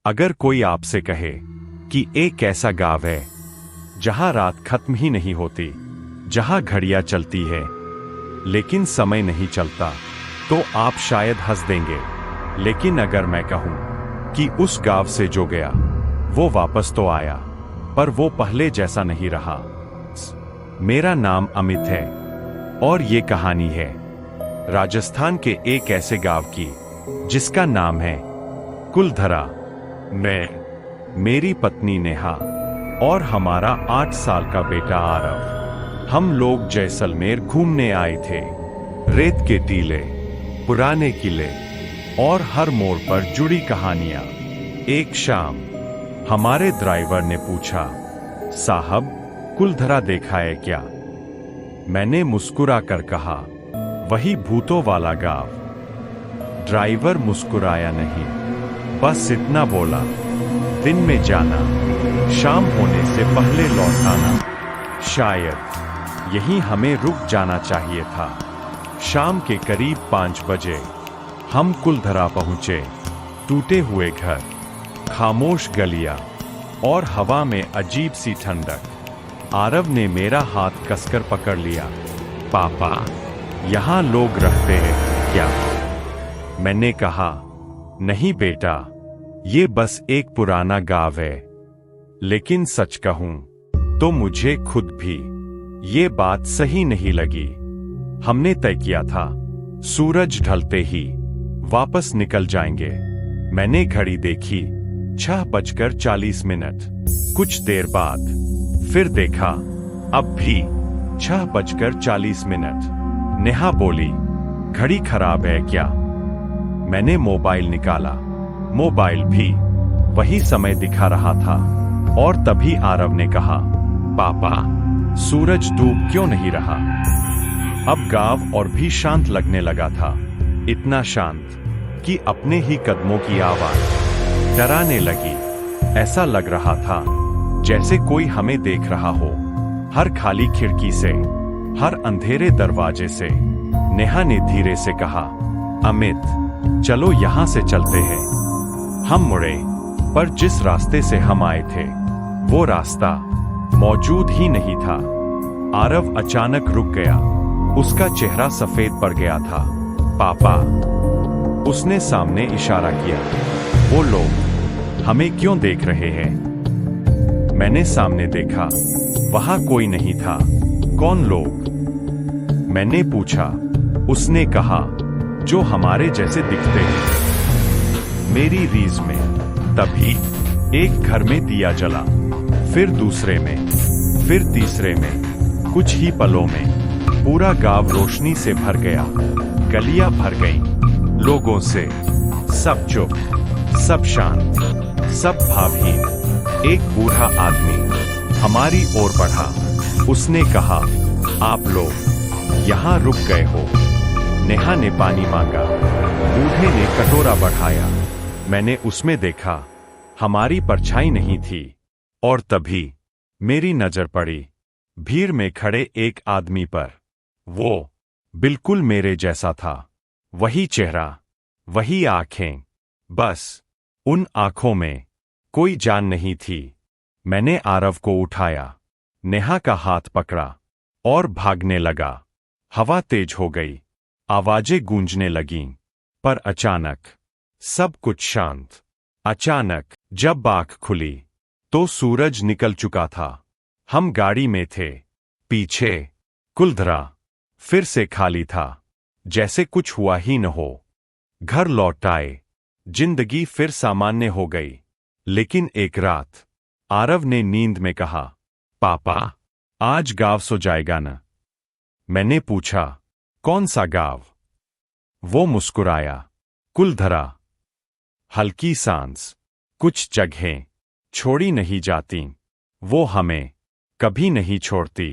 अगर कोई आपसे कहे कि एक ऐसा गांव है जहां रात खत्म ही नहीं होती, जहां घड़ियां चलती है लेकिन समय नहीं चलता, तो आप शायद हंस देंगे। लेकिन अगर मैं कहूं कि उस गांव से जो गया वो वापस तो आया, पर वो पहले जैसा नहीं रहा। मेरा नाम अमित है और ये कहानी है राजस्थान के एक ऐसे गांव की जिसका नाम है कुलधरा। मैं, मेरी पत्नी नेहा और हमारा 8 साल का बेटा आरव, हम लोग जैसलमेर घूमने आए थे। रेत के टीले, पुराने किले और हर मोड़ पर जुड़ी कहानियां। एक शाम हमारे ड्राइवर ने पूछा, साहब कुलधरा देखा है क्या? मैंने मुस्कुरा कर कहा, वही भूतों वाला गांव। ड्राइवर मुस्कुराया नहीं, बस इतना बोला, दिन में जाना, शाम होने से पहले लौट आना। शायद यहीं हमें रुक जाना चाहिए था। शाम के करीब 5 बजे हम कुलधरा पहुंचे। टूटे हुए घर, खामोश गलियां और हवा में अजीब सी ठंडक। आरव ने मेरा हाथ कसकर पकड़ लिया। पापा, यहां लोग रहते हैं क्या? मैंने कहा, नहीं बेटा, ये बस एक पुराना गांव है। लेकिन सच कहूं तो मुझे खुद भी ये बात सही नहीं लगी। हमने तय किया था, सूरज ढलते ही वापस निकल जाएंगे। मैंने घड़ी देखी, 6:40। कुछ देर बाद फिर देखा, अब भी 6:40। नेहा बोली, घड़ी खराब है क्या? मैंने मोबाइल निकाला, मोबाइल भी वही समय दिखा रहा था। और तभी आरव ने कहा, पापा, सूरज डूब क्यों नहीं रहा? अब गांव और भी शांत लगने लगा था, इतना शांत कि अपने ही कदमों की आवाज डराने लगी। ऐसा लग रहा था जैसे कोई हमें देख रहा हो, हर खाली खिड़की से, हर अंधेरे दरवाजे से। नेहा ने धीरे से कहा, अमित, चलो यहां से चलते हैं। हम मुड़े, पर जिस रास्ते से हम आए थे वो रास्ता मौजूद ही नहीं था। आरव अचानक रुक गया, उसका चेहरा सफेद पड़ गया था। पापा, उसने सामने इशारा किया, वो लोग हमें क्यों देख रहे हैं? मैंने सामने देखा, वहां कोई नहीं था। कौन लोग? मैंने पूछा। उसने कहा, जो हमारे जैसे दिखते हैं। मेरी रीझ में तभी एक घर में दिया जला, फिर दूसरे में, फिर तीसरे में। कुछ ही पलों में पूरा गांव रोशनी से भर गया। गलियां भर गईं लोगों से। सब चुप, सब शांत, सब भावहीन। एक बूढ़ा आदमी हमारी ओर बढ़ा। उसने कहा, आप लोग यहां रुक गए हो। नेहा ने पानी मांगा, बूढ़े ने कटोरा बढ़ाया। मैंने उसमें देखा, हमारी परछाई नहीं थी। और तभी मेरी नजर पड़ी भीड़ में खड़े एक आदमी पर। वो बिल्कुल मेरे जैसा था, वही चेहरा, वही आंखें, बस उन आंखों में कोई जान नहीं थी। मैंने आरव को उठाया, नेहा का हाथ पकड़ा और भागने लगा। हवा तेज हो गई, आवाजें गूंजने लगीं, पर अचानक सब कुछ शांत। अचानक जब आंख खुली तो सूरज निकल चुका था। हम गाड़ी में थे, पीछे कुलधरा फिर से खाली था, जैसे कुछ हुआ ही न हो। घर लौट आए, जिंदगी फिर सामान्य हो गई। लेकिन एक रात आरव ने नींद में कहा, पापा, आज गांव सो जाएगा न? मैंने पूछा, कौन सा गांव? वो मुस्कुराया, कुलधरा। हल्की सांस, कुछ जगहें छोड़ी नहीं जाती, वो हमें कभी नहीं छोड़ती।